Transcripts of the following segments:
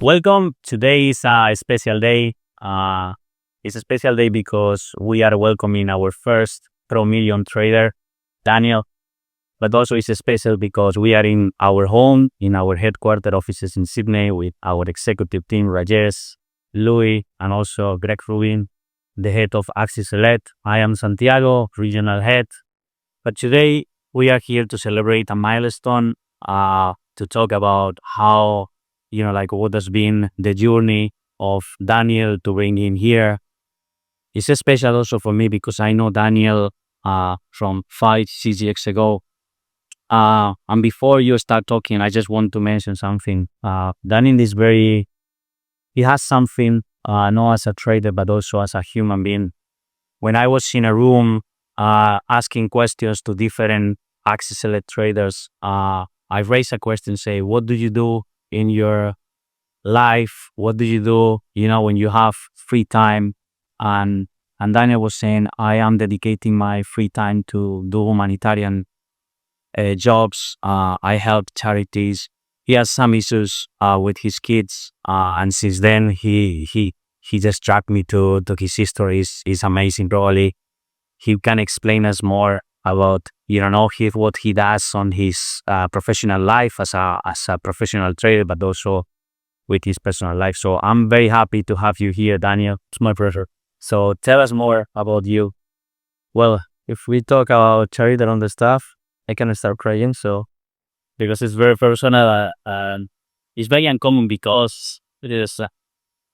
Welcome. Today is a special day. It's a special day because we are welcoming our first Pro Million trader, Daniel. But also it's special because we are in our home, in our headquarter offices in Sydney with our executive team, Rajesh, Louis, and also Greg Rubin, the head of Axi Select. I am Santiago, regional head. But today we are here to celebrate a milestone, to talk about how, what has been the journey of Daniel to bring in here. It's special also for me because I know Daniel from 5-6 years ago. And before you start talking, I just want to mention something. Daniel is he has something, not as a trader, but also as a human being. When I was in a room asking questions to different Axi Select traders, I raised a question, say, what do you do in your life? What do you do, when you have free time? And Daniel was saying, I am dedicating my free time to do humanitarian jobs. I help charities. He has some issues with his kids, and since then he just dragged me to his history. Is amazing. Probably he can explain us more about what he does on his professional life as a professional trader, but also with his personal life. So I'm very happy to have you here, Daniel. It's my pleasure. So tell us more about you. Well, if we talk about charity on the stuff, I can start crying. So because it's very personal, and it's very uncommon because it is.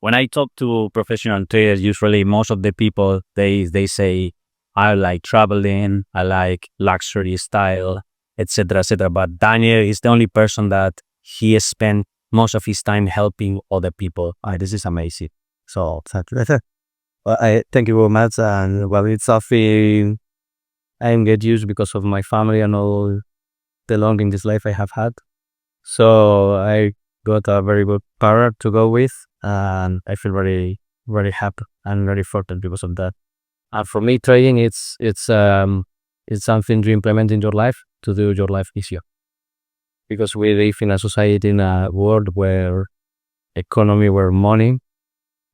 When I talk to professional traders, usually most of the people they say, I like traveling, I like luxury style, etc., etc. But Daniel is the only person that he has spent most of his time helping other people. This is amazing. So I thank you very much. And well, it's something I get used because of my family and all the long in this life I have had. So I got a very good partner to go with, and I feel very, very happy and very fortunate because of that. And for me, trading it's something to implement in your life to do your life easier. Because we live in a society, in a world where economy, where money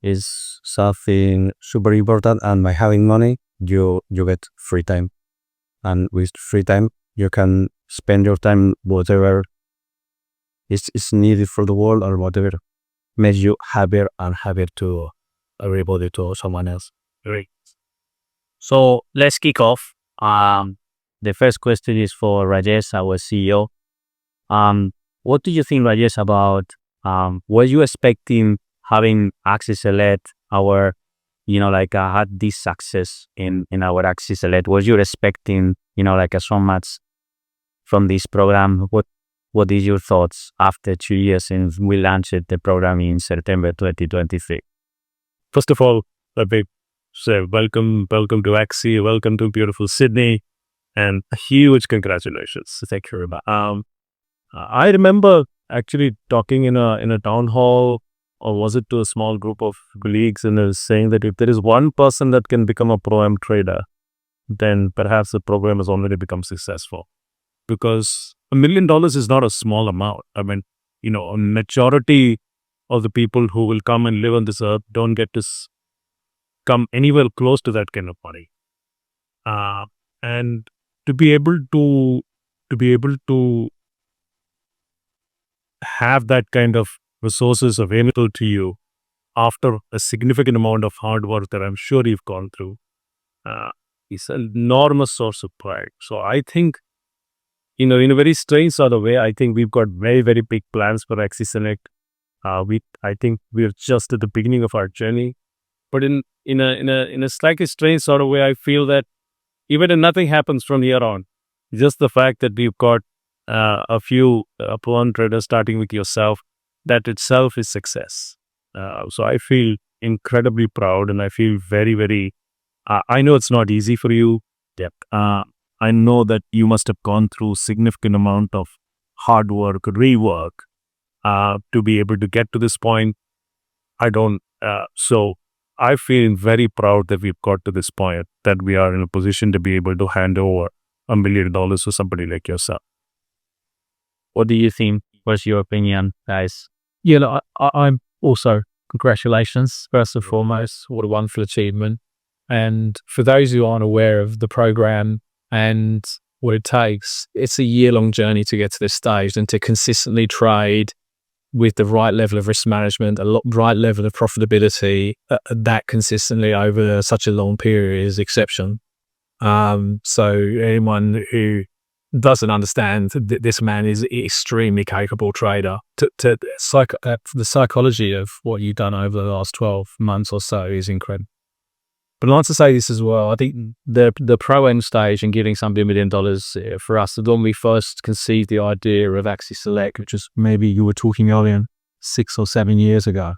is something super important, and by having money, you get free time, and with free time, you can spend your time whatever is needed for the world, or whatever makes you happier and happier to everybody, to someone else. Great. So let's kick off. The first question is for Rajesh, our CEO. What do you think, Rajesh, about were you expecting having Axi Select, our had this success in our Axi Select? Was you expecting so much from this program? What is your thoughts after 2 years since we launched the program in September 2023? First of all, let me say welcome to Axi, welcome to beautiful Sydney, and a huge congratulations. Thank you very much. I remember actually talking in a town hall, or was it to a small group of colleagues, and I was saying that if there is one person that can become a Pro-Am trader, then perhaps the program has already become successful. Because $1 million is not a small amount. I mean, a majority of the people who will come and live on this earth don't get to come anywhere close to that kind of money. And to be able to have that kind of resources available to you after a significant amount of hard work that I'm sure you've gone through, is an enormous source of pride. So I think, in a very strange sort of way, I think we've got very, very big plans for Axi Select. I think we're just at the beginning of our journey. But in a slightly strange sort of way, I feel that even if nothing happens from here on, just the fact that we've got a few Pro-Am traders starting with yourself, that itself is success. So I feel incredibly proud, and I feel very, very. I know it's not easy for you. Yep. I know that you must have gone through significant amount of hard work, rework, to be able to get to this point. So I feel very proud that we've got to this point, that we are in a position to be able to hand over $1 million to somebody like yourself. What do you think What's your opinion, guys? Yeah, look, I'm also, congratulations, first and foremost. What a wonderful achievement. And for those who aren't aware of the program and what it takes, it's a year-long journey to get to this stage and to consistently trade with the right level of risk management, right level of profitability, that consistently over such a long period is exceptional. So anyone who doesn't understand that this man is an extremely capable trader, the psychology of what you've done over the last 12 months or so is incredible. But I'd like to say this as well. I think the pro end stage and getting somebody $1 million for us, when we first conceived the idea of Axi Select, which is maybe you were talking earlier 6 or 7 years ago.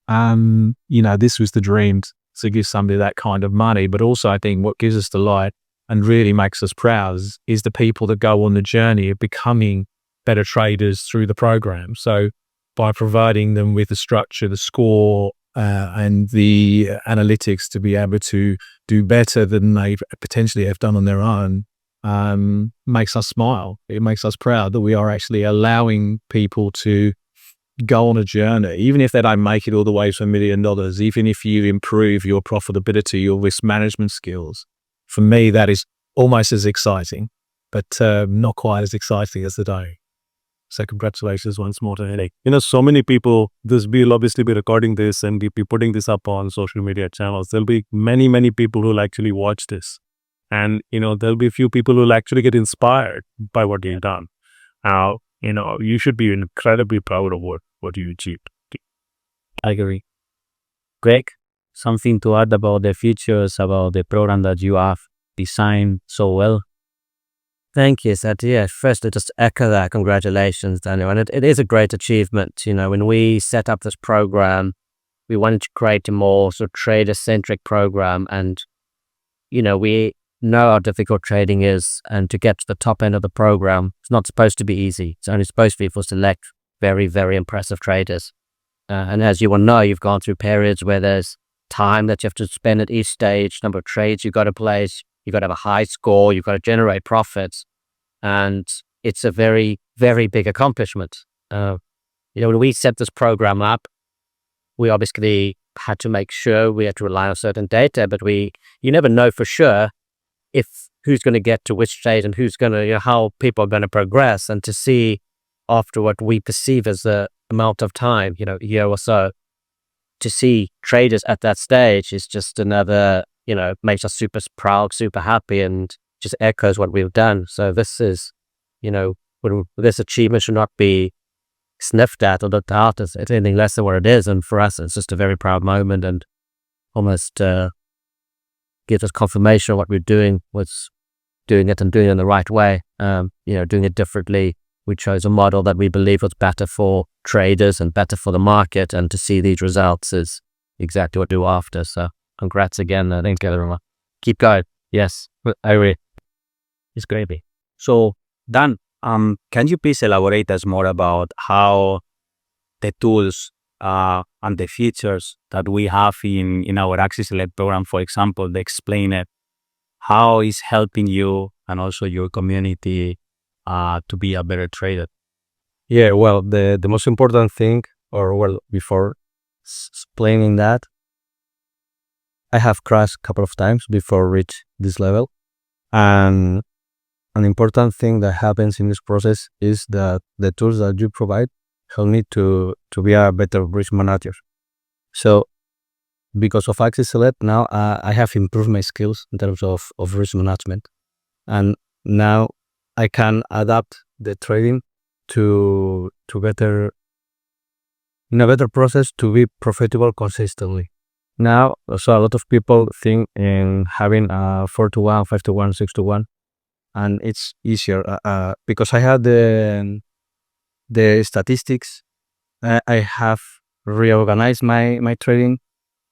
This was the dream to give somebody that kind of money. But also I think what gives us the light and really makes us proud is the people that go on the journey of becoming better traders through the program. So by providing them with the structure, the score, and the analytics to be able to do better than they potentially have done on their own, makes us smile. It makes us proud that we are actually allowing people to go on a journey, even if they don't make it all the way to $1 million, even if you improve your profitability, your risk management skills. For me, that is almost as exciting, but not quite as exciting as the day. So congratulations once more to Henrik. So many people, we'll obviously be recording this and be putting this up on social media channels. There'll be many, many people who'll actually watch this. And, there'll be a few people who'll actually get inspired by what you've done. Now, you should be incredibly proud of what you achieved. I agree. Greg, something to add about the features, about the program that you have designed so well? Thank you, Satya. First, to just echo that, congratulations, Daniel. And it is a great achievement. When we set up this program, we wanted to create a more sort of trader-centric program. And, we know how difficult trading is. And to get to the top end of the program, it's not supposed to be easy. It's only supposed to be for select, very, very impressive traders. And as you will know, you've gone through periods where there's time that you have to spend at each stage, number of trades you've got to place. You've got to have a high score. You've got to generate profits. And it's a very, very big accomplishment. When we set this program up, we obviously had to make sure we had to rely on certain data, but you never know for sure if who's going to get to which stage and who's going to, how people are going to progress. And to see after what we perceive as the amount of time, a year or so, to see traders at that stage is just another, makes us super proud, super happy, and just echoes what we've done. So this is, this achievement should not be sniffed at or looked at as anything less than what it is. And for us, it's just a very proud moment and almost gives us confirmation of what we're doing, doing it in the right way, doing it differently. We chose a model that we believe was better for traders and better for the market, and to see these results is exactly what we're after. So congrats again. I think everyone keep going. Yes, I agree. It's gravy. So, Dan, can you please elaborate us more about how the tools and the features that we have in our Axi Select program, for example, the explainer, how is helping you and also your community to be a better trader? Yeah, well, the most important thing, before explaining that, I have crashed a couple of times before reach this level. And an important thing that happens in this process is that the tools that you provide help me to be a better risk manager. So because of Axi Select, now I have improved my skills in terms of risk management. And now I can adapt the trading to better, in a better process to be profitable consistently. Now, so a lot of people think in having 4-to-1, 5-to-1, 6-to-1, and it's easier because I had the statistics. I have reorganized my trading,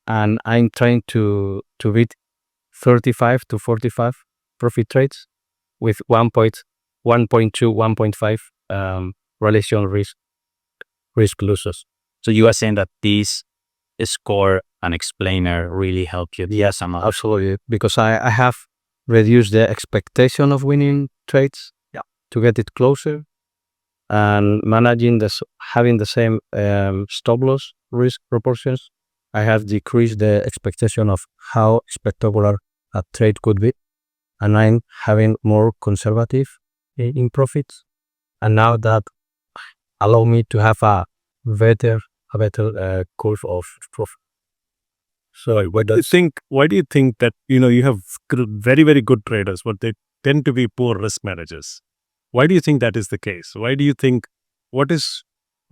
and I'm trying to beat 35 to 45 profit trades with 1.2, 1.5 relation risk losses. So you are saying that this score and explainer really help you? Yes, absolutely. Because I have reduced the expectation of winning trades to get it closer. and managing having the same stop loss risk proportions, I have decreased the expectation of how spectacular a trade could be, and I'm having more conservative in profits, and now that allow me to have a better curve of profit. So why do you think that, you have very, very good traders, but they tend to be poor risk managers? Why do you think that is the case? Why do you think,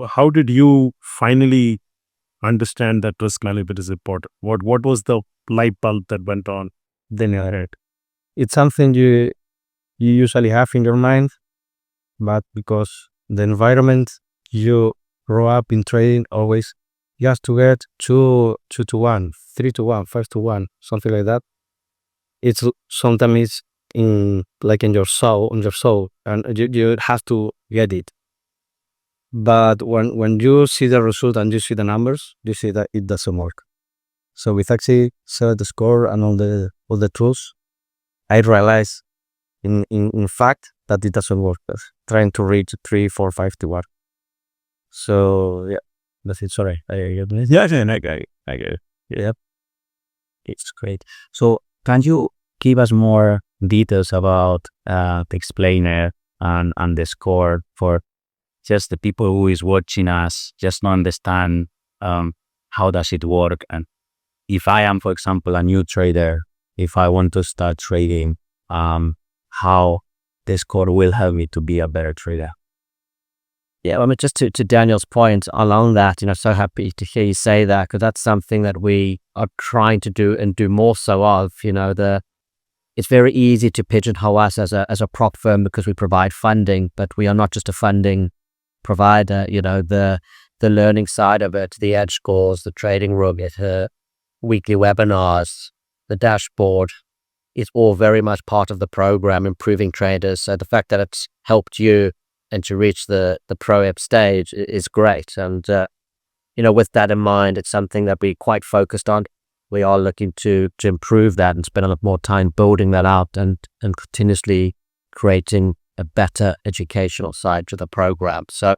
how did you finally understand that risk management is important? What was the light bulb that went on? Then it's something you usually have in your mind, but because the environment you grow up in trading always you have to get 2-1, 3-1, 5-1, something like that. It's sometimes in your soul, and you have to get it. But when you see the result and you see the numbers, you see that it doesn't work. So with Axi Select the score and all the tools, I realized in fact that it doesn't work. Trying to reach 3, 4, 5-1. So yeah, that's it. Sorry, I get it. Yeah, I get it. Yep. It's great. So can you give us more details about the explainer and the score for just the people who is watching us, just to understand how does it work? And if I am, for example, a new trader, if I want to start trading, how the score will help me to be a better trader? Yeah, I mean, just to Daniel's point along that, so happy to hear you say that, because that's something that we are trying to do and do more so of. It's very easy to pigeonhole us as a prop firm because we provide funding, but we are not just a funding provider. The learning side of it, the edge scores, the trading room, weekly webinars, the dashboard, it's all very much part of the program, improving traders. So the fact that it's helped you and to reach the pro-ep stage is great. And, with that in mind, it's something that we're quite focused on. We are looking to improve that and spend a lot more time building that out and continuously creating a better educational side to the program. So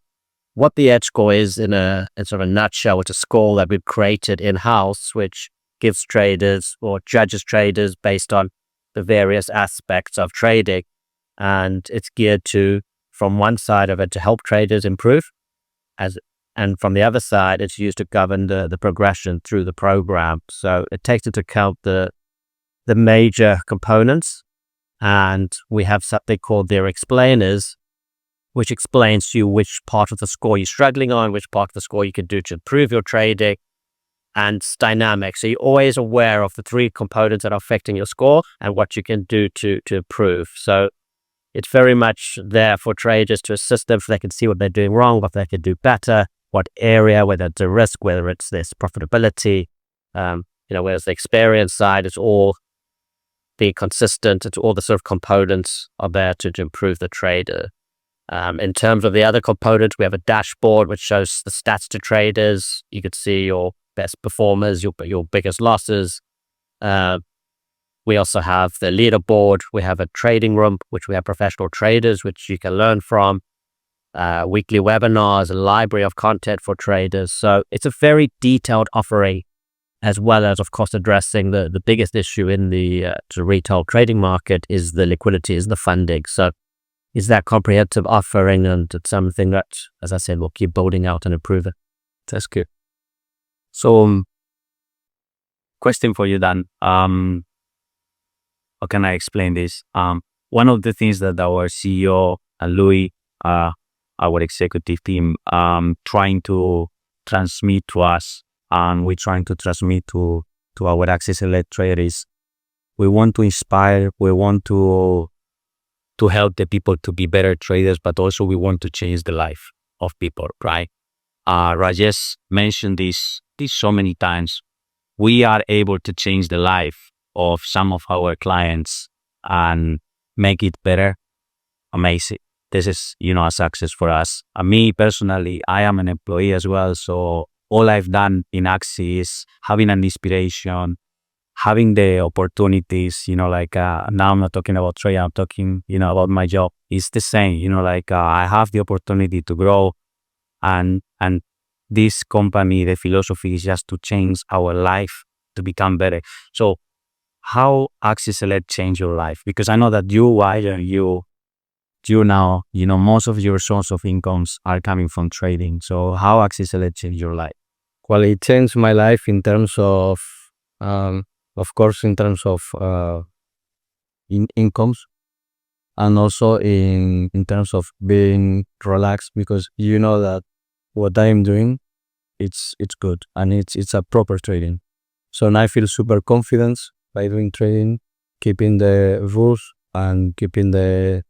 what the Edge Score is in sort of a nutshell, it's a score that we've created in-house, which gives traders or judges traders based on the various aspects of trading. And it's geared to, from one side of it, to help traders improve, and from the other side, it's used to govern the progression through the program. So it takes into account the major components, and we have something called their explainers, which explains to you which part of the score you're struggling on, which part of the score you can do to improve your trading, and it's dynamic. So you're always aware of the 3 components that are affecting your score and what you can do to improve. So it's very much there for traders to assist them so they can see what they're doing wrong, what they can do better, what area, whether it's a risk, whether it's this profitability, whereas the experience side is all being consistent. It's all the sort of components are there to improve the trader. In terms of the other components, we have a dashboard which shows the stats to traders. You could see your best performers, your biggest losses. We also have the leaderboard. We have a trading room, which we have professional traders, which you can learn from. Weekly webinars, a library of content for traders. So it's a very detailed offering, as well as, of course, addressing the biggest issue in the retail trading market is the liquidity, is the funding. So it's that comprehensive offering, and it's something that, as I said, we'll keep building out and improving. That's good. So, question for you, Dan. How can I explain this? One of the things that our CEO and Louis, our executive team, trying to transmit to us, and we're trying to transmit to our Axi Select traders, we want to inspire, we want to help the people to be better traders, but also we want to change the life of people, right? Rajesh mentioned this so many times. We are able to change the life of some of our clients and make it better. Amazing. This is, a success for us. Me personally, I am an employee as well. So all I've done in Axi is having an inspiration, having the opportunities, like now I'm not talking about trade, I'm talking, about my job. It's the same, like I have the opportunity to grow, and this company, the philosophy is just to change our life to become better. So how Axi Select changed your life? Because I know that you now, most of your source of incomes are coming from trading. So how Axi Select changed your life? Well, it changed my life in terms of course, in terms of incomes, and also in terms of being relaxed, because you know that what I am doing, it's good, and it's a proper trading. So now I feel super confident by doing trading, keeping the rules and keeping the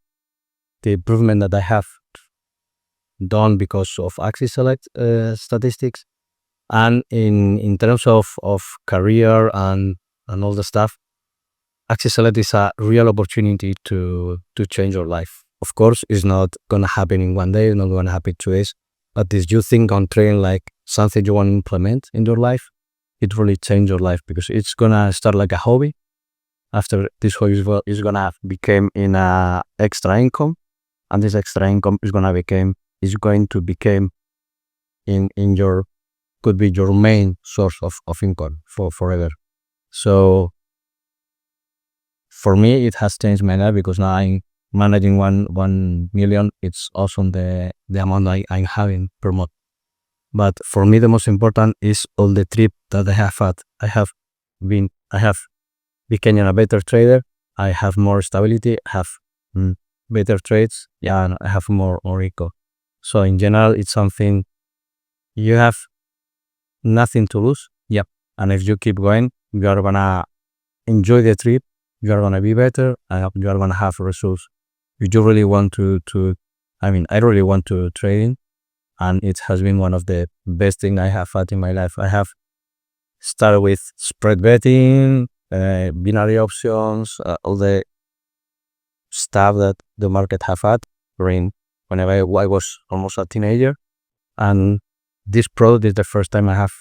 improvement that I have done because of Axi Select statistics. And in terms of career and all the stuff, Axi Select is a real opportunity to change your life. Of course, it's not gonna happen in one day, it's not gonna happen 2 days. But if you think on trading like something you want to implement in your life, it really change your life, because it's gonna start like a hobby. After this hobby is gonna become in a extra income, and this extra income is going to become in your, could be your main source of income for forever. So for me, it has changed my life, because now I'm managing 1 million. It's awesome, the amount I'm having per month. But for me, the most important is all the trip that I have had. I have become a better trader. I have more stability. I have better trades. Yeah, and I have more income. So in general, it's something you have nothing to lose. Yep. And if you keep going, you are gonna enjoy the trip. You are gonna be better, and you are gonna have results. If you really want to I really want to trading, and it has been one of the best things I have had in my life. I have started with spread betting, binary options, all the stuff that the market have had whenever I was almost a teenager. And this product is the first time I have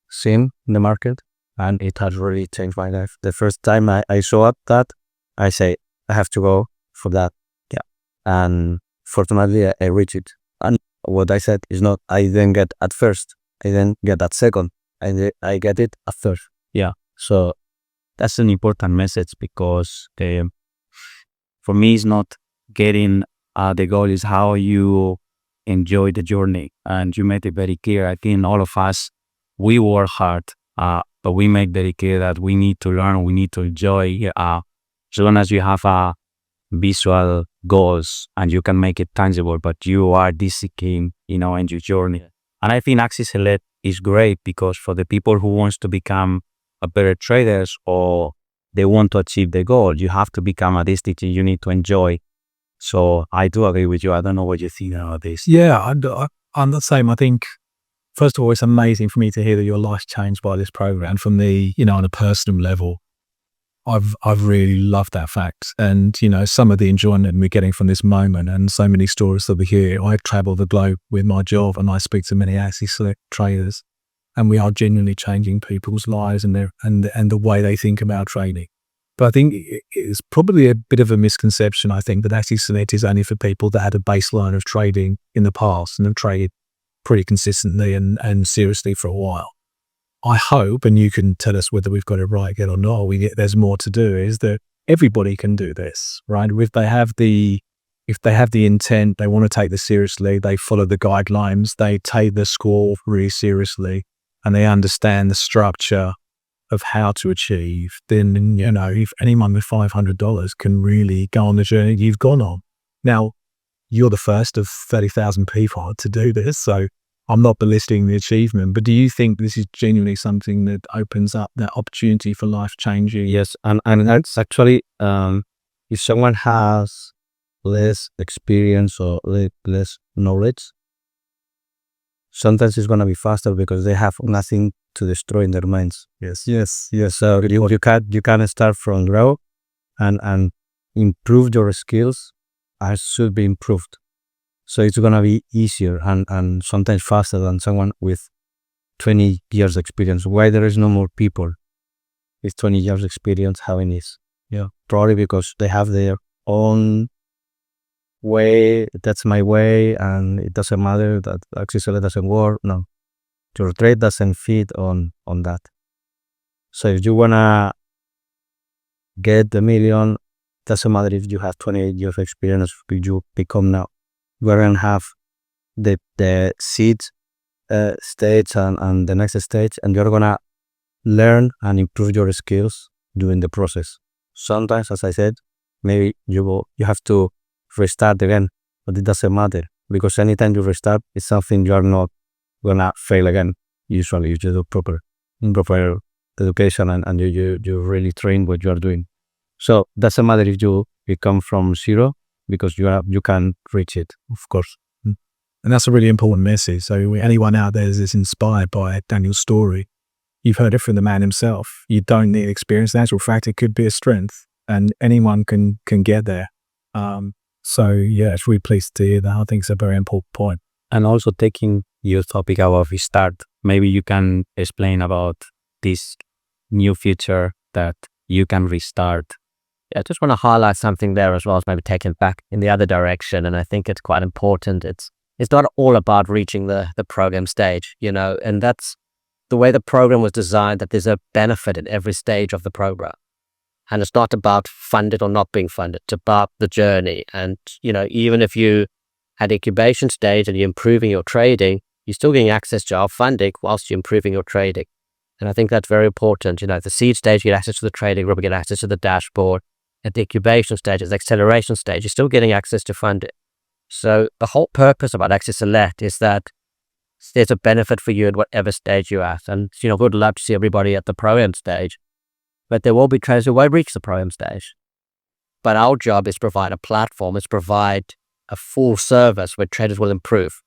seen in the market, and it has really changed my life. The first time I saw up that, I say, I have to go for that. Yeah. And fortunately, I reached it. And what I said is not, I didn't get at first, I didn't get at second, I get it at third. Yeah. So that's an important message, because for me, it's not getting the goal, is how you enjoy the journey. And you made it very clear. I think all of us, we work hard, but we make very clear that we need to learn, we need to enjoy. As long as you have visual goals and you can make it tangible, but you are disciplined, in your journey. And I think Axi Select is great, because for the people who wants to become a better traders, or they want to achieve the goal, you have to become a discipline. You need to enjoy. So I do agree with you. I don't know what you think about this. Yeah, I'm the same. I think, first of all, it's amazing for me to hear that your life's changed by this program. From the, on a personal level, I've really loved that fact. And, some of the enjoyment we're getting from this moment, and so many stories that we hear. I travel the globe with my job, and I speak to many Axi Select traders, and we are genuinely changing people's lives and the way they think about trading. But I think it's probably a bit of a misconception. I think that Axi Select is only for people that had a baseline of trading in the past and have traded pretty consistently and seriously for a while. I hope, and you can tell us whether we've got it right yet or not, there's more to do, is that everybody can do this, right? If they have the intent, they want to take this seriously, they follow the guidelines, they take the score really seriously, and they understand the structure of how to achieve, then, if anyone with $500 can really go on the journey you've gone on. Now, you're the first of 30,000 people to do this, so I'm not belittling the achievement, but do you think this is genuinely something that opens up that opportunity for life changing? yes, and that's actually, if someone has less experience or less knowledge, sometimes it's gonna be faster because they have nothing to destroy in their minds. Yes. So you can start from low and improve your skills as should be improved. So it's gonna be easier and sometimes faster than someone with 20 years experience. Why there is no more people with 20 years experience having this. Probably because they have their own way. That's my way, and it doesn't matter that Axi Select doesn't work. No, your trade doesn't fit on that. So if you wanna get the million, doesn't matter if you have 28 years of experience. You become now. We're gonna have the seed stage and the next stage, and you're gonna learn and improve your skills during the process. Sometimes, as I said, maybe you have to restart again, but it doesn't matter, because anytime you restart, it's something you are not gonna fail again. Usually, if you do proper education and you really train what you are doing. So doesn't matter if you come from zero, because you can reach it, of course. And that's a really important message. So anyone out there that's inspired by Daniel's story, you've heard it from the man himself. You don't need experience. In actual fact, it could be a strength, and anyone can get there. So yeah, it's really pleased to hear that. I think it's a very important point. And also taking your topic about restart, maybe you can explain about this new feature that you can restart. Yeah, I just want to highlight something there as well, as maybe take it back in the other direction. And I think it's quite important. It's not all about reaching the program stage, and that's the way the program was designed, that there's a benefit in every stage of the program. And it's not about funded or not being funded. It's about the journey. And, even if you had incubation stage and you're improving your trading, you're still getting access to our funding whilst you're improving your trading. And I think that's very important. The seed stage, you get access to the trading, Rubin get access to the dashboard. At the incubation stage, at the acceleration stage, you're still getting access to funding. So the whole purpose about Axi Select is that there's a benefit for you at whatever stage you're at. And, we'd love to see everybody at the pro-am stage, but there will be traders who won't reach the pro-am stage. But our job is to provide a platform, is provide a full service where traders will improve.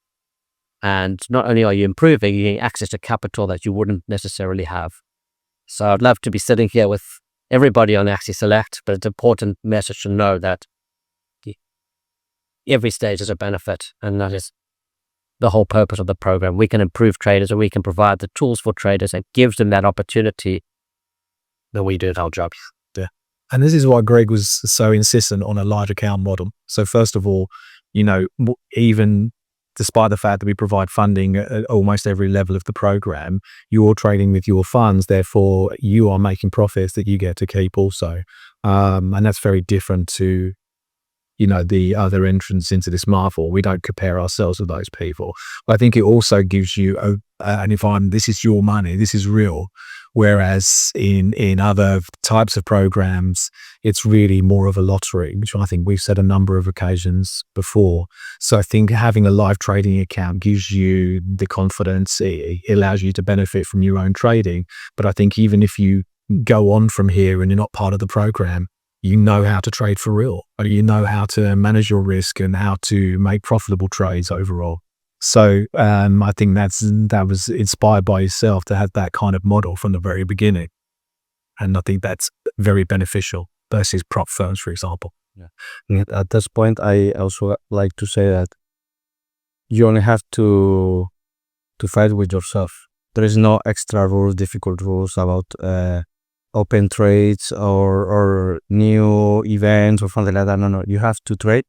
And not only are you improving, you're getting access to capital that you wouldn't necessarily have. So I'd love to be sitting here with everybody on Axi Select, but it's an important message to know that every stage is a benefit, and that is the whole purpose of the program. We can improve traders, and we can provide the tools for traders that gives them that opportunity that we do our jobs. Yeah. And this is why Greg was so insistent on a large account model. So first of all, even despite the fact that we provide funding at almost every level of the program, you're trading with your funds, therefore you are making profits that you get to keep also. And that's very different to the other entrants into this marvel. We don't compare ourselves with those people. But I think it also gives you this is your money, this is real. Whereas in other types of programs, it's really more of a lottery, which I think we've said a number of occasions before. So I think having a live trading account gives you the confidence. It allows you to benefit from your own trading. But I think even if you go on from here and you're not part of the program, you know how to trade for real, or you know how to manage your risk and how to make profitable trades overall. So I think that was inspired by yourself to have that kind of model from the very beginning. And I think that's very beneficial versus prop firms, for example. Yeah. At this point, I also like to say that you only have to fight with yourself. There is no extra rules, difficult rules about open trades or new events or something like that. No. You have to trade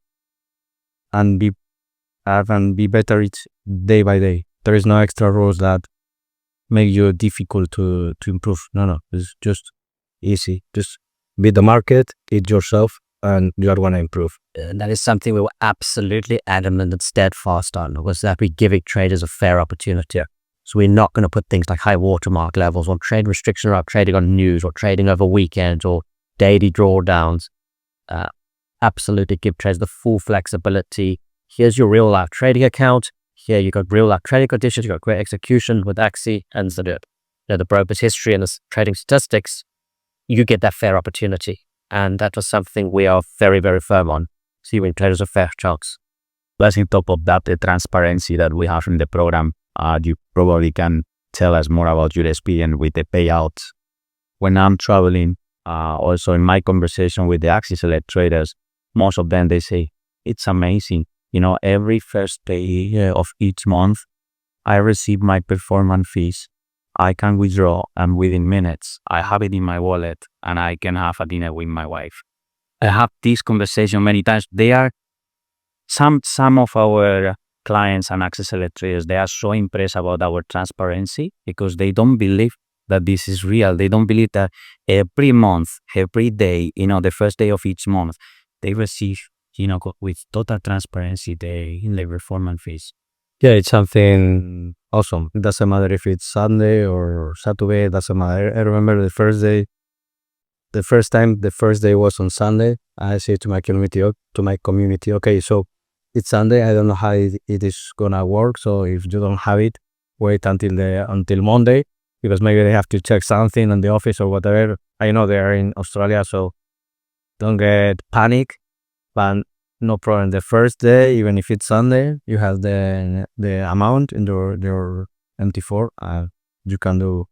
and be better each day by day. There is no extra rules that make you difficult to improve. No. It's just easy. Just beat the market, eat yourself, and you are going to improve. And that is something we were absolutely adamant and steadfast on, was that we give traders a fair opportunity. So we're not going to put things like high watermark levels or trade restriction around trading on news or trading over weekends or daily drawdowns. Absolutely give traders the full flexibility. Here's your real life trading account. Here you got real life trading conditions. You got great execution with Axi and the broker's history and the trading statistics. You get that fair opportunity. And that was something we are very, very firm on. Giving traders a fair chance. Plus, on top of that, the transparency that we have in the program. You probably can tell us more about your experience with the payouts. When I'm traveling, also in my conversation with the Axi Select traders, most of them, they say, it's amazing. Every first day of each month, I receive my performance fees. I can withdraw, and within minutes, I have it in my wallet, and I can have a dinner with my wife. I have this conversation many times. They are some of our clients and Axi Select traders. They are so impressed about our transparency because they don't believe that this is real. They don't believe that every month, every day, the first day of each month, they receive, with total transparency, the performance fees. Yeah, it's something awesome. It doesn't matter if it's Sunday or Saturday, it doesn't matter. I remember the first day was on Sunday. I say to my community, okay, so it's Sunday. I don't know how it is gonna work. So if you don't have it, wait until Monday, because maybe they have to check something in the office or whatever. I know they are in Australia, so don't get panic. But no problem. The first day, even if it's Sunday, you have the amount in your MT4, and you can do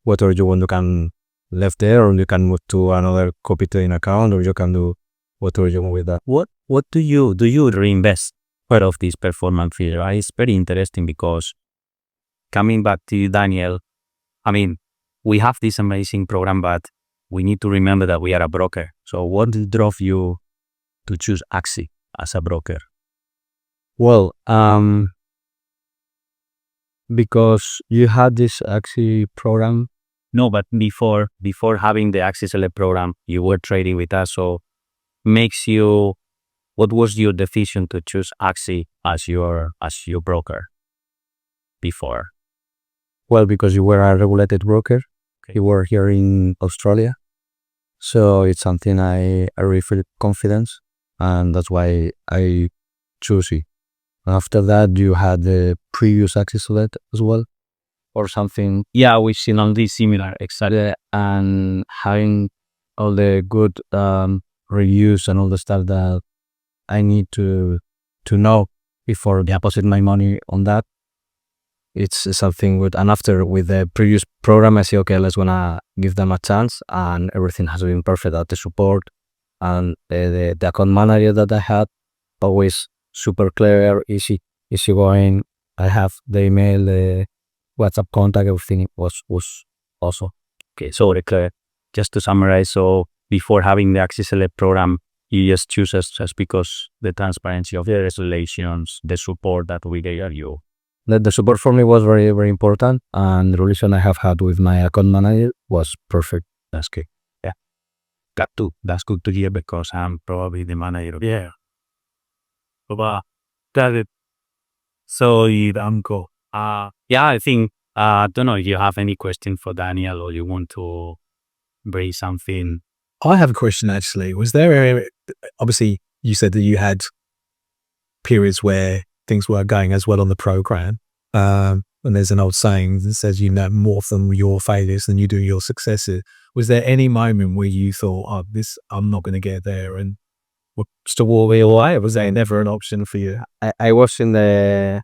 whatever you want. You can left there, or you can move to another copy trading account, or you can do whatever you want with that. What do you reinvest part of this performance fee? Right? It's very interesting because coming back to you, Daniel, I mean, we have this amazing program, but we need to remember that we are a broker. So what drove you to choose Axi as a broker? Well, because you had this Axi program. No, but before having the Axi Select program, you were trading with us. So what was your decision to choose Axi as your broker before? Well, because you were a regulated broker. Okay. You were here in Australia. So it's something I really feel confidence, and that's why I choose it. After that, you had the previous Axi Select as well, or something. Yeah, we've seen all these similar, exactly. And having all the good reviews and all the stuff that I need to know before deposit my money on that. It's something good. And after, with the previous program, I say, okay, let's gonna give them a chance, and everything has been perfect. At the support and the account manager that I had, always super clear, easy going. I have the email, the WhatsApp contact, everything was awesome. Okay, so clear. Just to summarize, so before having the Axi Select program, you just choose us just because the transparency of the regulations, the support that we gave you. The support for me was very, very important, and the relation I have had with my account manager was perfect. That's good. Yeah. That's good to hear because I'm probably the manager. Yeah. Baba, that it. So uncle. Yeah, I think I don't know if you have any question for Daniel or you want to bring something. I have a question actually. Was there obviously you said that you had periods where things were going as well on the program. And there's an old saying that says, more from your failures than you do your successes. Was there any moment where you thought, oh, I'm not going to get there, and still walk away? Or was that never an option for you? I was in the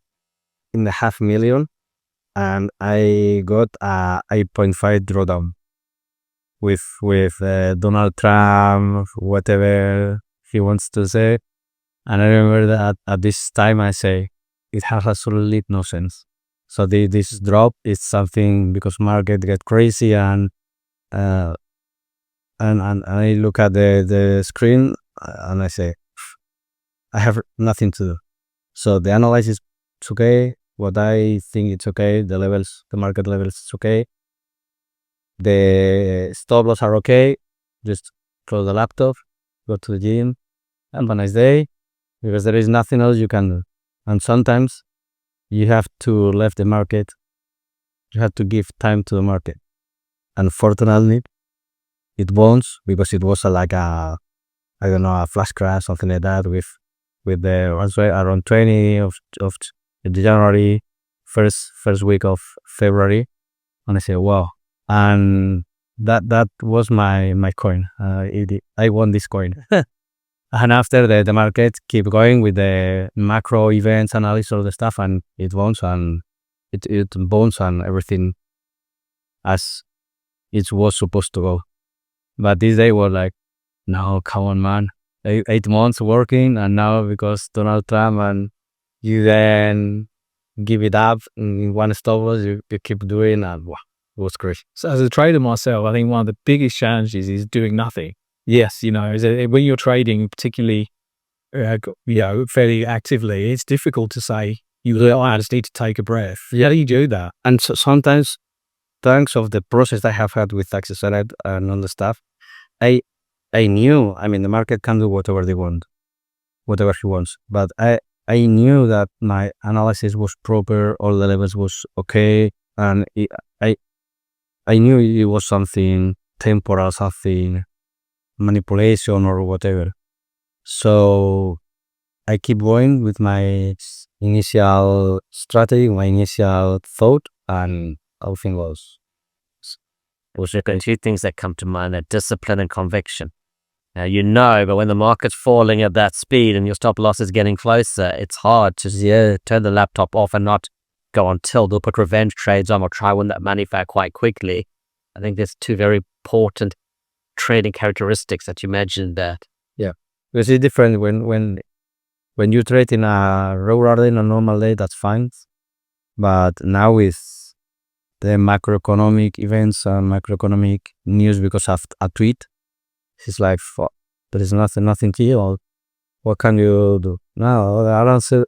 $500,000, and I got a 8.5 drawdown with Donald Trump, whatever he wants to say. And I remember that at this time I say, it has absolutely no sense. So this drop is something because market get crazy, and I look at the screen and I say, I have nothing to do. So the analysis is okay. What I think it's okay. The market levels is okay. The stop loss are okay. Just close the laptop, go to the gym, have a nice day. Because there is nothing else you can do. And sometimes you have to leave the market. You have to give time to the market. Unfortunately, it bounced because it was a flash crash, something like that, with the around 20 of January, first week of February. And I say, wow. And that was my coin. I won this coin. And after the market keep going with the macro events analysis, all the stuff, and it bounced and it bounced and everything as it was supposed to go. But this day was like, no, come on, man. 8 months working, and now because Donald Trump, and you then give it up in one stop loss, you keep doing, and wow, was crazy. So as a trader myself, I think one of the biggest challenges is doing nothing. Yes, when you're trading, particularly, fairly actively, it's difficult to say, I just need to take a breath. How do you do that? And so sometimes, thanks of the process I have had with Axi Select and all the stuff, I knew, the market can do whatever they want, whatever he wants. But I knew that my analysis was proper, all the levels was okay, and I knew it was something temporal, something manipulation or whatever. So I keep going with my initial strategy, my initial thought, and everything was the two things that come to mind are discipline and conviction. Now, but when the market's falling at that speed and your stop loss is getting closer, it's hard to turn the laptop off and not go on tilt or put revenge trades on or try win that money back quite quickly. I think there's two very important trading characteristics that you mentioned that. Yeah, because it's different when you trade in a regular day, in a normal day, that's fine. But now with the macroeconomic events and macroeconomic news because of a tweet, it's like, there is nothing here. What can you do? No, I don't sell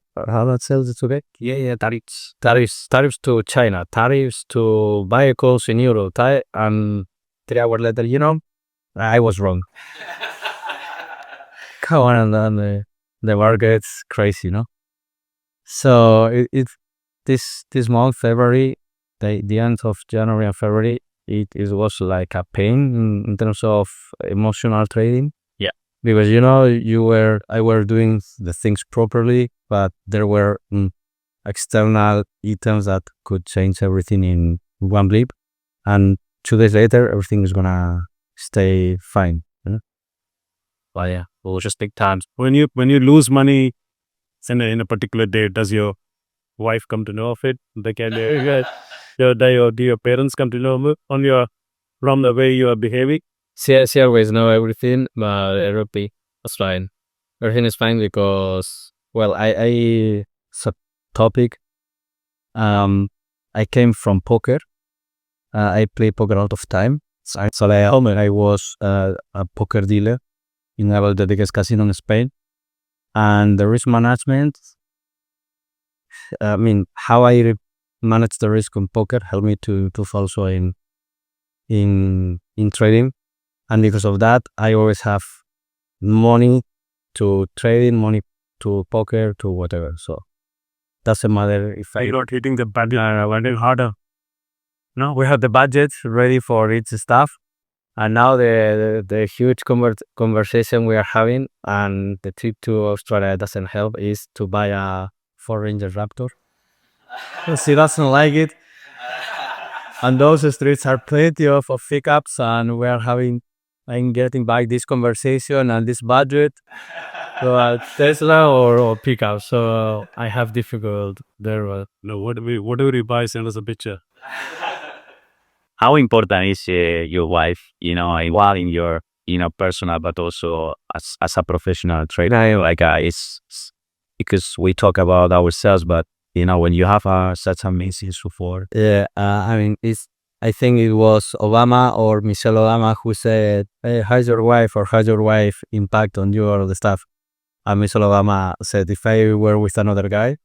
it today. Yeah, tariffs to China, tariffs to vehicles in Europe, and 3 hours later, I was wrong. Come on, and the market's crazy, So this month, February, the end of January and February, it was like a pain in terms of emotional trading. Yeah. Because I were doing the things properly, but there were external items that could change everything in one blip, and 2 days later everything is gonna stay fine. Well, yeah, it was just big times. When you lose money in a particular day, does your wife come to know of it? Do your parents come to know from the way you are behaving? She always know everything, but everything is fine. Everything is fine because, well, it's a topic. I came from poker. I play poker a lot of time. So I was a poker dealer in a the biggest casino in Spain. And the risk management, how I manage the risk on poker helped me to also in trading. And because of that, I always have money to trading, money to poker, to whatever. So doesn't matter if You're not hitting the budget harder. No, we have the budget ready for its stuff. And now the huge conversation we are having, and the trip to Australia doesn't help, is to buy a 4-Ranger Raptor. She doesn't like it. And those streets are plenty of pickups, and I'm getting back this conversation and this budget. So Tesla or pickup. So I have difficult there. No, whatever you buy, send us a picture. How important is your wife, while in your, personal, but also as a professional trader? Like, it's because we talk about ourselves, but when you have such amazing support. Yeah, I think it was Obama or Michelle Obama who said, "Hey, how's your wife impact on you or the stuff?" And Michelle Obama said, "If I were with another guy,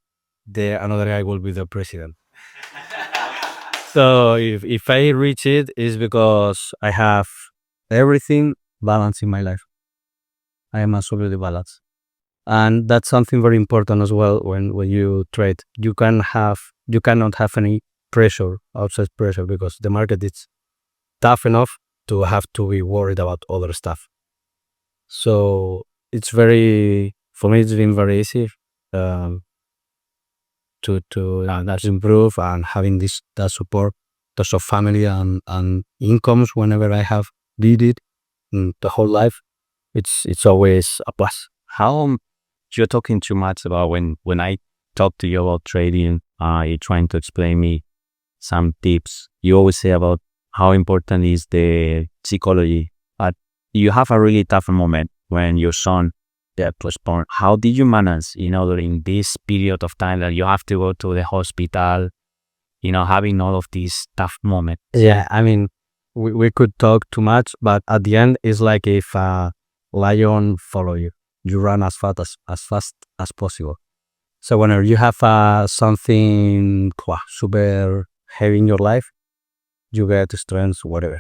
another guy will be the president." So if I reach it, is because I have everything balanced in my life. I am absolutely balanced. And that's something very important as well when you trade. You cannot have any pressure, outside pressure, because the market is tough enough to have to be worried about other stuff. So for me, it's been very easy to improve, and having that support, lots of family and incomes whenever I have did it the whole life. It's always a plus. How you're talking too much about when I talk to you about trading, you're trying to explain me some tips. You always say about how important is the psychology, but you have a really tough moment when your son was born. How did you manage, during this period of time that you have to go to the hospital, having all of these tough moments. Yeah, I mean, we could talk too much, but at the end, it's like if a lion follow you, you run as fast as possible. So whenever you have something super heavy in your life, you get strength, whatever.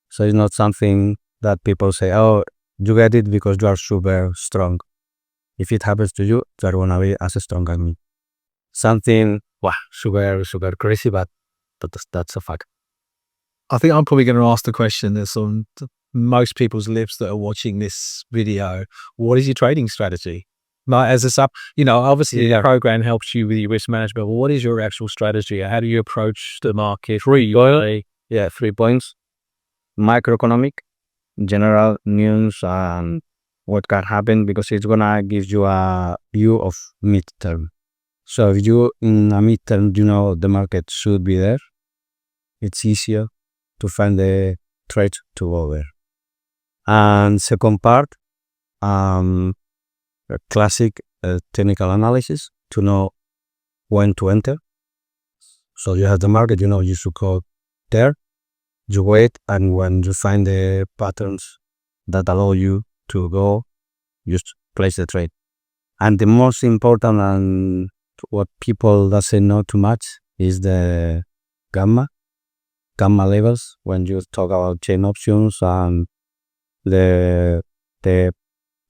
So it's not something that people say, oh, you get it because you are super strong. If it happens to you, you are gonna be as strong as me. Something super crazy, but that's a fact. I think I'm probably going to ask the question that's on most people's lips that are watching this video. What is your trading strategy? Like, as a sub, obviously the program helps you with your risk management, but what is your actual strategy? How do you approach the market? 3 points. Microeconomic, general news, and what can happen, because it's gonna give you a view of midterm. So if you in a midterm, the market should be there, it's easier to find the trade to go there. And second part, classic technical analysis to know when to enter. So you have the market, you should go there, you wait, and when you find the patterns that allow you to go, just place the trade. And the most important, and what people doesn't know too much, is the gamma levels when you talk about chain options, and the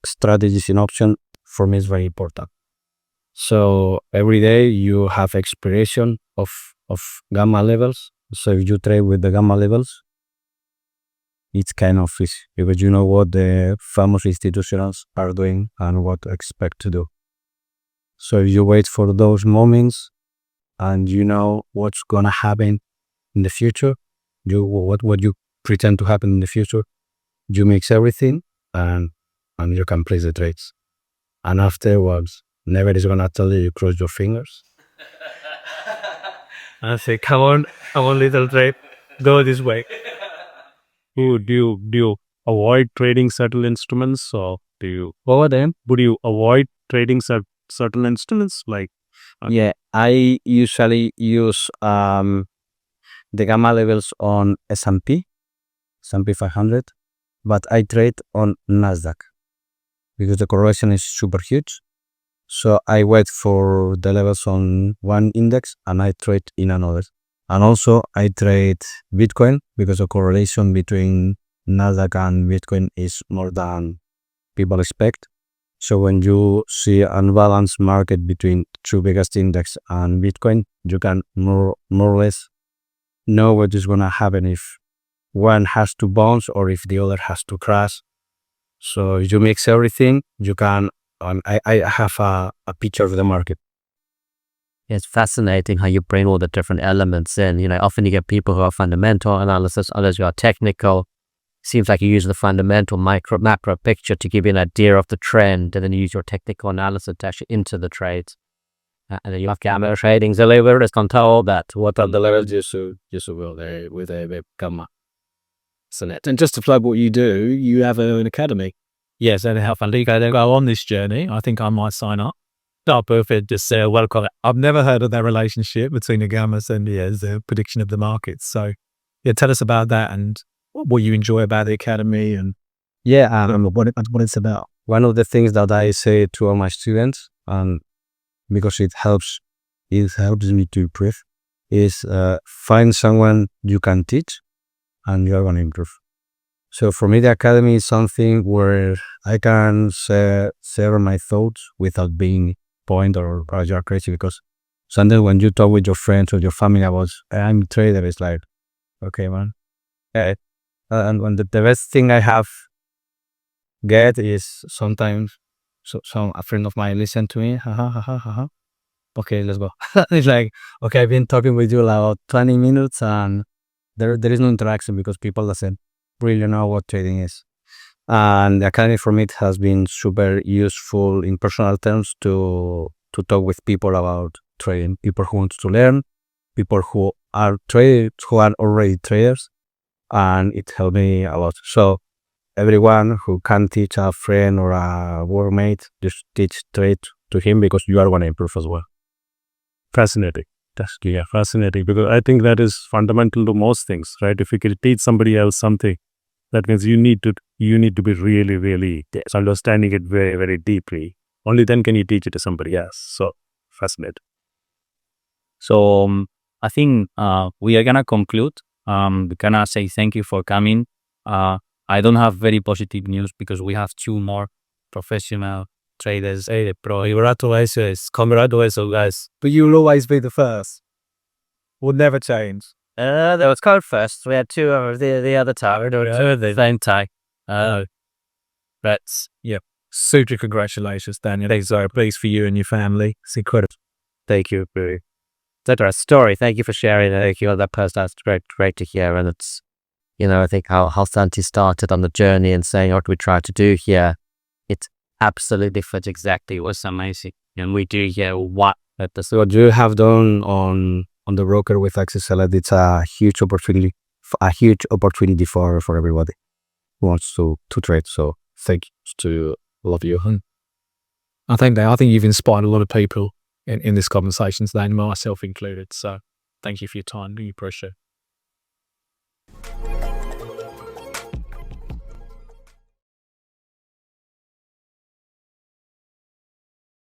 strategies in option. For me, is very important. So every day you have expiration of gamma levels. So if you trade with the gamma levels, it's kind of easy because you know what the famous institutions are doing and what to expect to do. So if you wait for those moments and you know what's gonna happen in the future, what you pretend to happen in the future, you mix everything and you can place the trades. And afterwards, never is gonna tell you cross your fingers. And say, come on, little trade, go this way. Do you avoid trading certain instruments, or do you? What were them? Would you avoid trading certain instruments like? Yeah, I usually use the gamma levels on S&P 500, but I trade on Nasdaq because the correlation is super huge. So I wait for the levels on one index and I trade in another. And also I trade Bitcoin because the correlation between Nasdaq and Bitcoin is more than people expect. So when you see an unbalanced market between two biggest index and Bitcoin, you can more or less know what is going to happen if one has to bounce or if the other has to crash. So you mix everything, you can, I have a picture of the market. It's fascinating how you bring all the different elements in. Often you get people who are fundamental analysis, others who are technical. Seems like you use the fundamental macro picture to give you an idea of the trend, and then you use your technical analysis to actually into the trades. And then you have gamma trading, the levels can tell all that. What are the levels you will there with a gamma? And just to plug what you do, you have an academy. Yes, and help and Go on this journey. I think I might sign up. Oh, perfect. Just welcome. I've never heard of that relationship between the gammas and the prediction of the markets. So, tell us about that and what you enjoy about the academy and what it's about. One of the things that I say to all my students, and because it helps me to improve, is find someone you can teach and you're going to improve. So for me, the academy is something where I can share my thoughts without being point or you're crazy, because sometimes when you talk with your friends or your family about I'm a trader, it's like, okay, man. And when the best thing I have get is sometimes a friend of mine listen to me, okay, let's go. It's like, okay, I've been talking with you about 20 minutes and there is no interaction because people doesn't really know what trading is. And the academy for me it has been super useful in personal terms to talk with people about trading, people who want to learn, people who are traders, who are already traders, and it helped me a lot. So everyone who can teach a friend or a workmate, just teach trade to him because you are going to improve as well. Fascinating. That's fascinating, because I think that is fundamental to most things, right? If you can teach somebody else something, that means you need to be really understanding it very, very deeply. Only then can you teach it to somebody else. So fascinating. So I think we are gonna conclude. We're gonna say thank you for coming. I don't have very positive news because we have 2 more professional traders. Hey, bro, congratulations, guys. But you'll always be the first. Will never change. There was code first. We had 2 of the other time. The same time. But Yeah. Super congratulations, Daniel. I'm so pleased for you and your family. It's incredible. Thank you, Billy. That's a story. Thank you for sharing it. Thank you, that person. That's great to hear. And it's, I think how Santi started on the journey and saying what we try to do here, it absolutely fits exactly. it was amazing. And we do hear what So what you have done on the broker with Axi Select, it's a huge opportunity for everybody who wants to trade. So thank you to all of you. I think you've inspired a lot of people in this conversation today, myself included. So thank you for your time and your pressure.